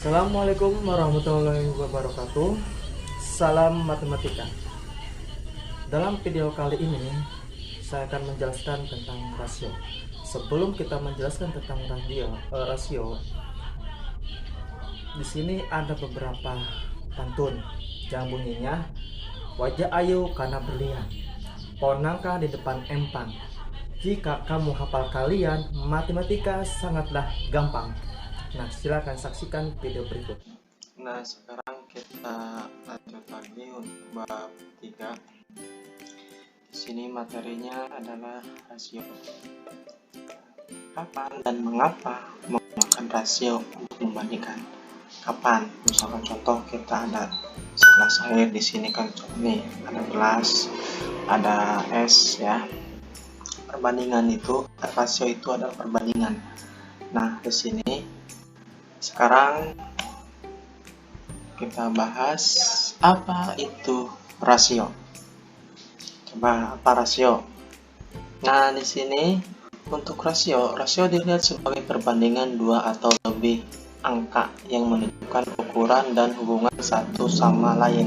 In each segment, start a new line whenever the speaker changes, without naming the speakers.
Assalamualaikum warahmatullahi wabarakatuh. Salam matematika. Dalam video kali ini saya akan menjelaskan tentang rasio. Sebelum kita menjelaskan tentang rasio, di sini ada beberapa pantun yang bunyinya wajah ayu karena berlian, pohon nangka di depan empang. Jika kamu hafal kalian, matematika sangatlah gampang. Nah, silakan saksikan video berikut.
Nah, sekarang kita lanjut lagi untuk bab 3. Di sini materinya adalah rasio. Kapan dan mengapa menggunakan rasio untuk membandingkan? Kapan? Misalkan contoh kita ada segelas air di sini kan nih, ada gelas, ada es ya. Perbandingan itu, rasio itu adalah perbandingan. Nah, di sini sekarang kita bahas apa itu rasio. Coba apa rasio? Nah, di sini untuk rasio dilihat sebagai perbandingan dua atau lebih angka yang menunjukkan ukuran dan hubungan satu sama lain.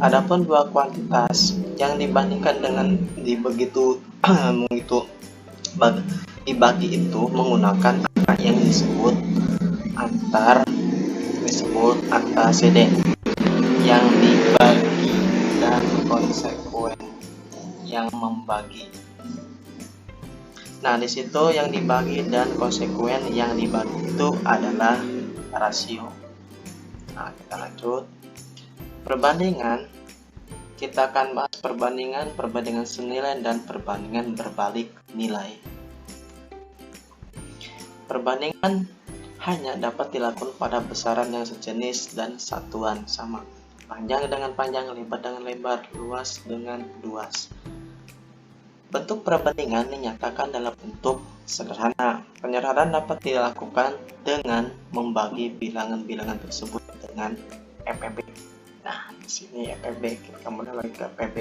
Adapun dua kuantitas yang dibandingkan dengan dibagi itu menggunakan angka yang disebut angka CD yang dibagi dan konsekuen yang membagi. Nah, di situ yang dibagi dan konsekuen yang dibagi itu adalah rasio. Nah, kita lanjut. Perbandingan, kita akan bahas perbandingan senilai dan perbandingan berbalik nilai. Perbandingan hanya dapat dilakukan pada besaran yang sejenis dan satuan sama. Panjang dengan panjang, lebar dengan lebar, luas dengan luas. Bentuk perbandingan dinyatakan dalam bentuk sederhana. Penyederhanaan dapat dilakukan dengan membagi bilangan-bilangan tersebut dengan EPB. Nah, di sini EPB, kita kembali lagi ke EPB.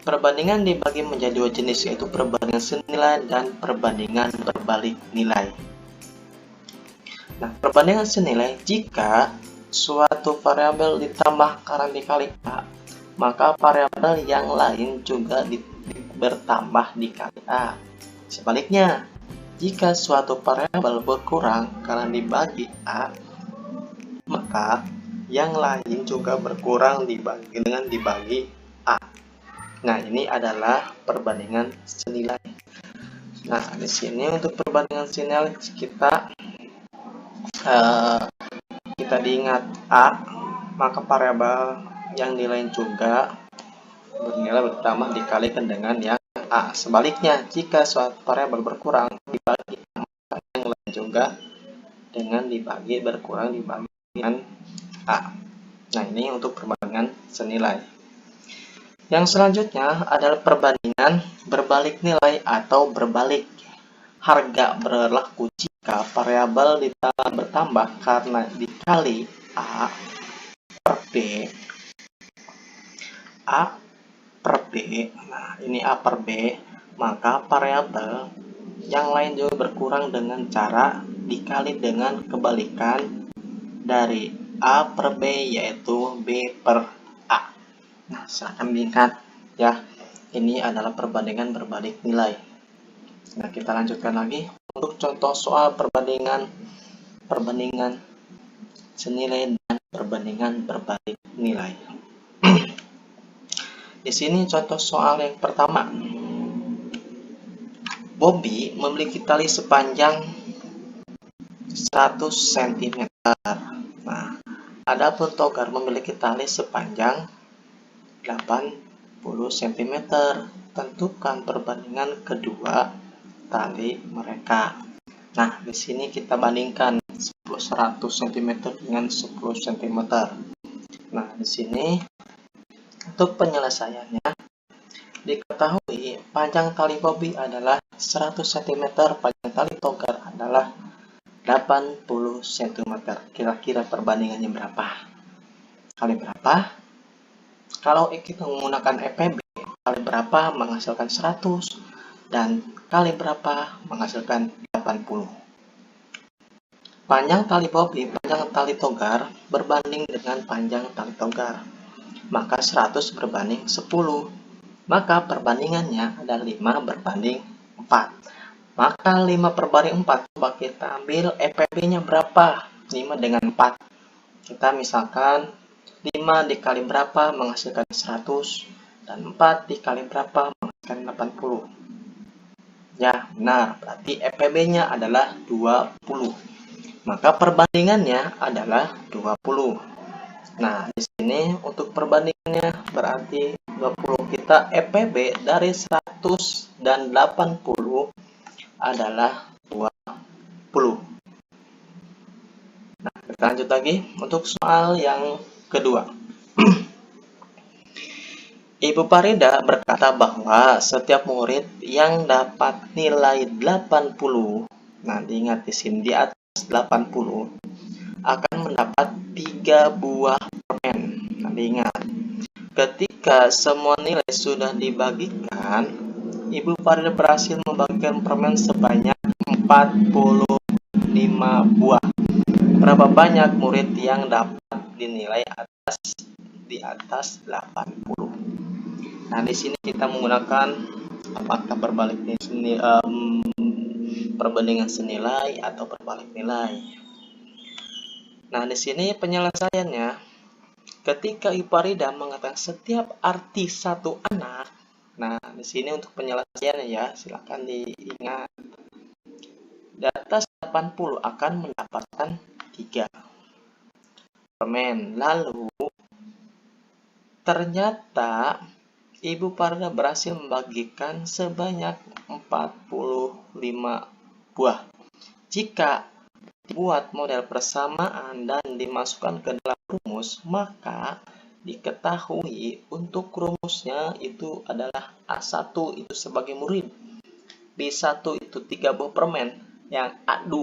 Perbandingan dibagi menjadi dua jenis, yaitu perbandingan senilai dan perbandingan berbalik nilai. Nah, perbandingan senilai, jika suatu variabel ditambah karena dikali A, maka variabel yang lain juga bertambah dikali A. Sebaliknya, jika suatu variabel berkurang karena dibagi A, maka yang lain juga berkurang dengan dibagi A. Nah, ini adalah perbandingan senilai. Nah, di sini untuk perbandingan senilai kita diingat A, maka variabel yang nilai juga bernilai bertambah dikalikan dengan yang A. Sebaliknya, jika suatu variabel berkurang dibagi A, maka yang lain juga dengan dibagi berkurang dibagi dengan A. Nah, ini untuk perbandingan senilai. Yang selanjutnya adalah perbandingan berbalik nilai atau berbalik. Harga berlaku jika variabel bertambah karena dikali A per B. A per B, nah ini A per B, maka variabel yang lain juga berkurang dengan cara dikali dengan kebalikan dari A per B, yaitu B per A. Nah, silahkan diingat ya, ini adalah perbandingan berbalik nilai. Nah, kita lanjutkan lagi untuk contoh soal perbandingan senilai dan perbandingan berbalik nilai. Di sini contoh soal yang pertama. Bobby memiliki tali sepanjang 100 cm. Nah, adapun Togar memiliki tali sepanjang 80 cm. Tentukan perbandingan kedua tali mereka. Nah, di sini kita bandingkan 100 cm dengan 10 cm. Nah, di sini untuk penyelesaiannya, diketahui panjang tali Bobby adalah 100 cm, panjang tali Togar adalah 80 cm. Kira-kira perbandingannya berapa? Kali berapa? Kalau kita menggunakan EPB, kali berapa menghasilkan 100 dan kali berapa menghasilkan 80. panjang tali bobi, panjang tali togar berbanding dengan panjang tali togar. Maka 100 berbanding 10. Maka perbandingannya adalah 5 berbanding 4. Maka 5 berbanding 4, coba kita ambil EPB-nya berapa? 5 dengan 4. Kita misalkan 5 dikali berapa menghasilkan 100, dan 4 dikali berapa menghasilkan 80. Ya, benar. Berarti EPB-nya adalah 20. Maka perbandingannya adalah 20. Nah, di sini untuk perbandingannya berarti 20. Kita EPB dari 100 dan 80 adalah 20. Nah, kita lanjut lagi untuk soal yang kedua. Ibu Farida berkata bahwa setiap murid yang dapat nilai 80, nah diingat di sini di atas 80, akan mendapat 3 buah permen. Nah, diingat, ketika semua nilai sudah dibagikan, Ibu Farida berhasil membagikan permen sebanyak 45 buah. Berapa banyak murid yang dapat dinilai di atas 80? Nah, di sini kita menggunakan apakah berbalik sini perbandingan senilai atau berbalik nilai. Nah, di sini penyelesaiannya, ketika Ibu Farida mengatakan setiap arti satu anak. Nah, di sini untuk penyelesaiannya ya, silakan diingat. Di atas 80 akan mendapatkan 3 permen. Lalu ternyata Ibu Farida berhasil membagikan sebanyak 45 buah. Jika dibuat model persamaan dan dimasukkan ke dalam rumus, maka diketahui untuk rumusnya itu adalah A1 itu sebagai murid, B1 itu 3 buah permen, yang A2,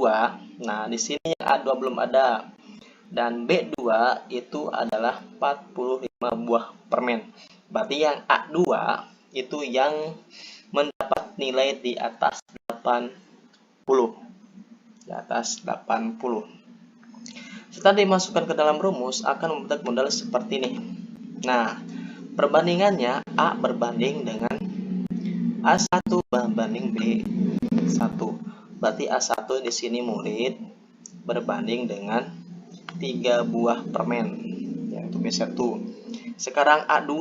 nah di sini yang A2 belum ada, dan B2 itu adalah 45 buah permen. Berarti yang A2 itu yang mendapat nilai di atas 80. Di atas 80. Setelah dimasukkan ke dalam rumus akan membentuk model seperti ini. Nah, perbandingannya A berbanding dengan A1 berbanding B1. Berarti A1 di sini murid berbanding dengan 3 buah permen, yaitu B1. Sekarang A2.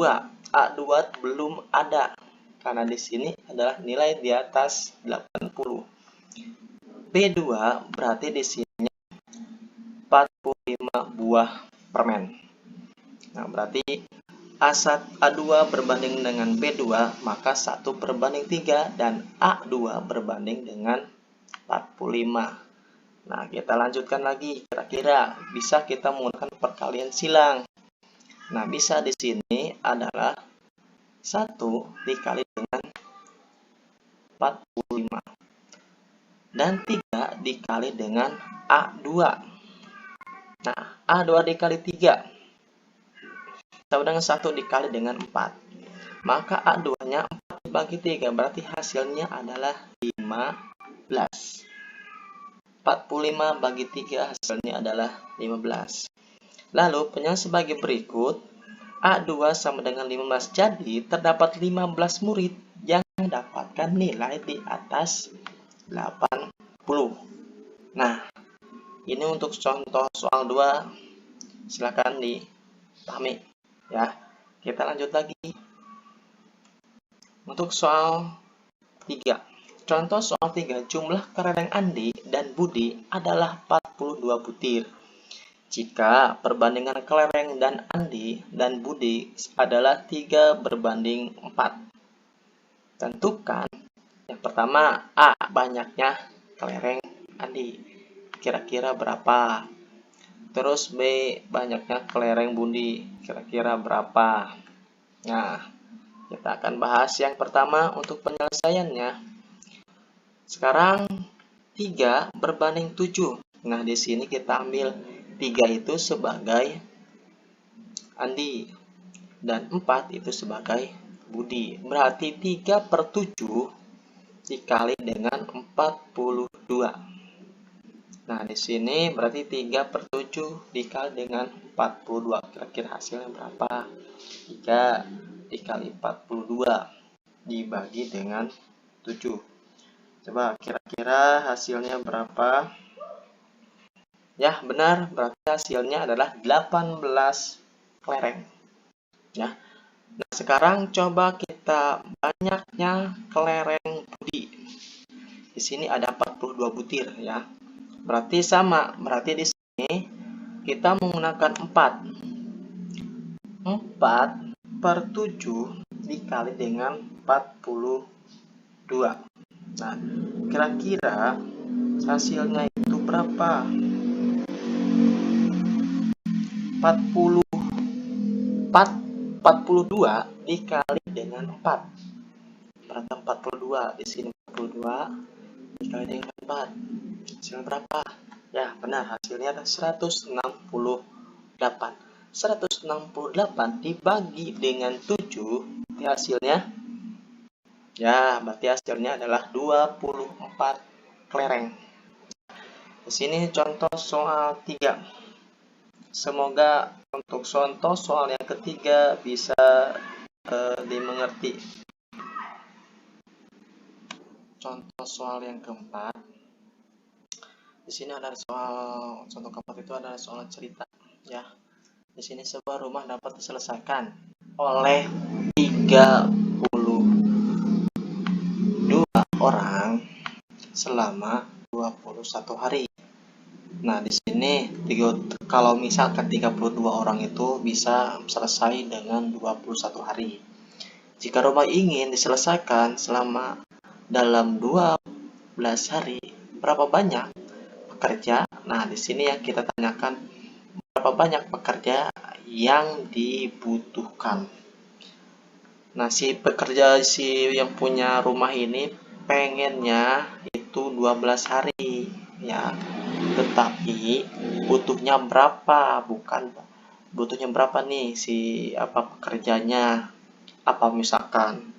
A2 belum ada karena di sini adalah nilai di atas 80. B2 berarti di sini 45 buah permen. Nah, berarti A2 berbanding dengan B2, maka 1 berbanding 3 dan A2 berbanding dengan 45. Nah, kita lanjutkan lagi. Kira-kira bisa kita menggunakan perkalian silang. Nah, bisa di sini adalah 1 dikali dengan 45 dan 3 dikali dengan A2. Nah, A2 dikali 3 sama dengan 1 dikali dengan 4. Maka A2-nya 4 dibagi 3, berarti hasilnya adalah 15. 45 bagi 3 hasilnya adalah 15. Lalu penyelesaian sebagai berikut. A2 sama dengan 15. Jadi terdapat 15 murid yang mendapatkan nilai di atas 80. Nah, ini untuk contoh soal 2. Silakan dipahami ya. Kita lanjut lagi. Untuk soal 3. Contoh soal 3, jumlah kelereng Andi dan Budi adalah 42 butir. Jika perbandingan kelereng dan Andi dan Budi adalah 3 berbanding 4. Tentukan yang pertama A, banyaknya kelereng Andi. Kira-kira berapa? Terus B, banyaknya kelereng Budi. Kira-kira berapa? Nah, kita akan bahas yang pertama untuk penyelesaiannya. Sekarang 3 berbanding 7. Nah, di sini kita ambil 3 itu sebagai Andi dan 4 itu sebagai Budi. Berarti 3/7 dikali dengan 42. Nah, di sini berarti 3/7 dikali dengan 42. Kira-kira hasilnya berapa? 3 dikali 42 dibagi dengan 7. Coba kira-kira hasilnya berapa? Ya, benar. Berarti hasilnya adalah 18 kelereng. Ya. Nah, sekarang coba kita banyaknya kelereng budi. Di sini ada 42 butir ya. Berarti sama. Berarti di sini kita menggunakan 4. 4/7 dikali dengan 42. Nah, kira-kira hasilnya itu berapa? 42 dikali dengan 4. Berarti 42. Di sini 42 dikali dengan 4. Hasilnya berapa? Ya, benar. Hasilnya adalah 168. 168 dibagi dengan 7. Hasilnya, ya, berarti hasilnya adalah 24 kelereng. Di sini contoh soal 3. Semoga untuk contoh soal yang ketiga bisa dimengerti. Contoh soal yang keempat. Di sini ada soal contoh keempat itu adalah soal cerita ya. Di sini sebuah rumah dapat diselesaikan oleh 32 orang selama 21 hari. Nah, di sini kalau misalkan 32 orang itu bisa selesai dengan 21 hari. Jika rumah ingin diselesaikan selama dalam 12 hari, berapa banyak pekerja? Nah, di sini yang kita tanyakan berapa banyak pekerja yang dibutuhkan. Nah, si pekerja yang punya rumah ini pengennya itu 12 hari ya. Tetapi butuhnya berapa? Bukan butuhnya berapa nih si pekerjanya? Apa misalkan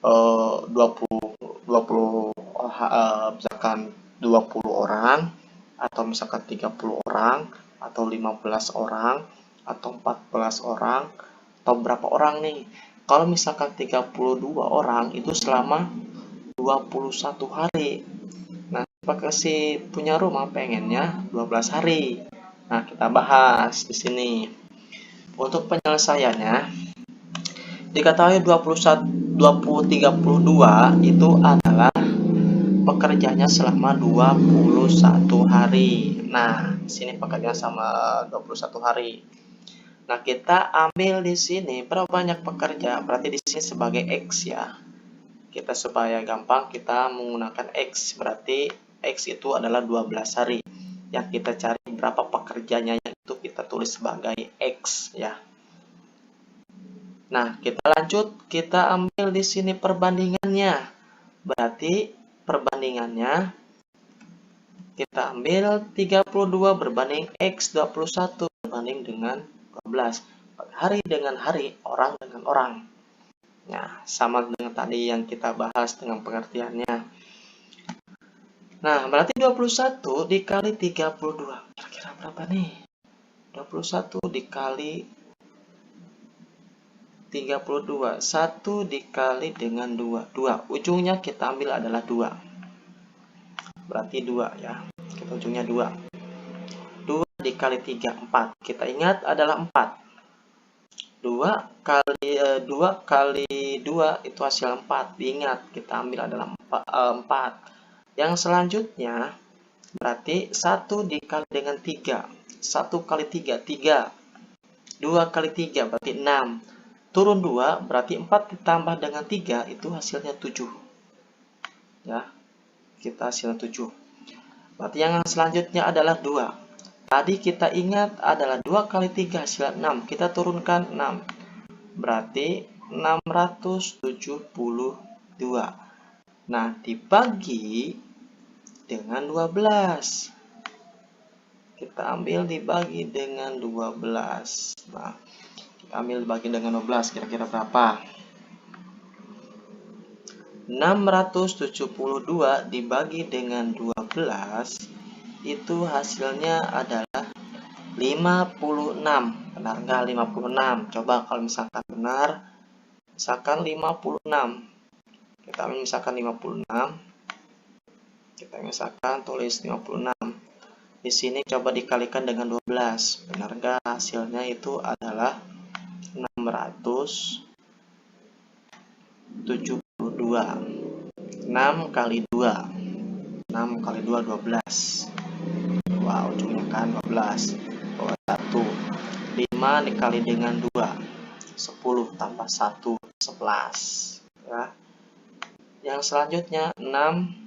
20 misalkan 20 orang atau misalkan 30 orang atau 15 orang atau 14 orang atau berapa orang nih? Kalau misalkan 32 orang itu selama 21 hari. Nah, apakah si punya rumah pengennya 12 hari? Nah, kita bahas di sini. Untuk penyelesaiannya, diketahui 32 itu adalah pekerjaannya selama 21 hari. Nah, di sini pekerjaan sama 21 hari. Nah, kita ambil di sini berapa banyak pekerja? Berarti di sini sebagai X ya. Kita supaya gampang kita menggunakan X. Berarti X itu adalah 12 hari. Yang kita cari berapa pekerjanya itu kita tulis sebagai X ya. Nah, kita lanjut, kita ambil di sini perbandingannya. Berarti perbandingannya kita ambil 32 berbanding X 21 berbanding dengan 12. Hari dengan hari, orang dengan orang. Nah, sama dengan tadi yang kita bahas dengan pengertiannya. Nah, berarti 21 dikali 32. Kira-kira berapa nih? 21 dikali 32. 1 dikali dengan 2. 2. Ujungnya kita ambil adalah 2. Berarti 2 ya. Kita ujungnya 2. 2 dikali 3. 4. Kita ingat adalah 4. 2 kali 2 itu hasil 4. Ingat, kita ambil adalah 4. Yang selanjutnya berarti 1 dikali dengan 3. 1 kali 3, 3. 2 kali 3 berarti 6. Turun 2 berarti 4 ditambah dengan 3 itu hasilnya 7. Ya. Kita hasilnya 7. Berarti yang selanjutnya adalah 2. Tadi kita ingat adalah 2 kali 3 hasil 6. Kita turunkan 6. Berarti 672. Nah, dibagi dengan 12. Kita ambil dibagi dengan 12. Nah, kita ambil dibagi dengan 12. Kira-kira berapa? 672 dibagi dengan 12 itu hasilnya adalah 56. Benar nggak 56? Coba kalau misalkan benar, misalkan 56. Kita misalkan 56. Kita misalkan tulis 56. Di sini coba dikalikan dengan 12. Benar nggak? Hasilnya itu adalah 672. 6 kali 2. 6 kali 2, 12. Wah, ujungnya kan 12. 1. 5 dikali dengan 2. 10 tambah 1, 11. Ya. Yang selanjutnya 6.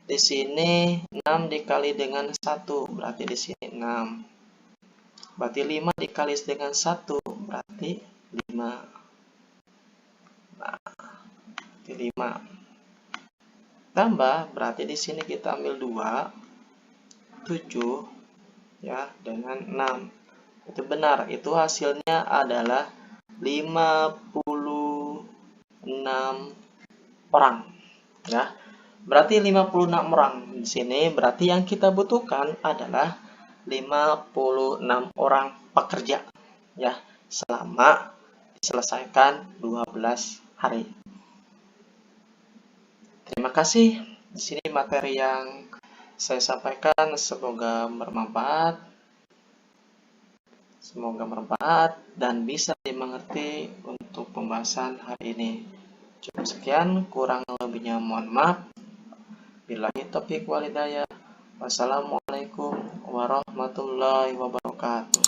Di sini 6 dikali dengan 1, berarti di sini 6. Berarti 5 dikali dengan 1, berarti 5. Nah, berarti 5. Tambah, berarti di sini kita ambil 2, 7 ya, dengan 6. Itu benar, itu hasilnya adalah 56 orang ya. Berarti 56 orang di sini, berarti yang kita butuhkan adalah 56 orang pekerja ya, selama diselesaikan 12 hari. Terima kasih. Di sini materi yang saya sampaikan semoga bermanfaat. Semoga bermanfaat dan bisa dimengerti untuk pembahasan hari ini. Cukup sekian, kurang lebihnya mohon maaf. Billahi taufiq wal hidayah. Wassalamualaikum warahmatullahi wabarakatuh.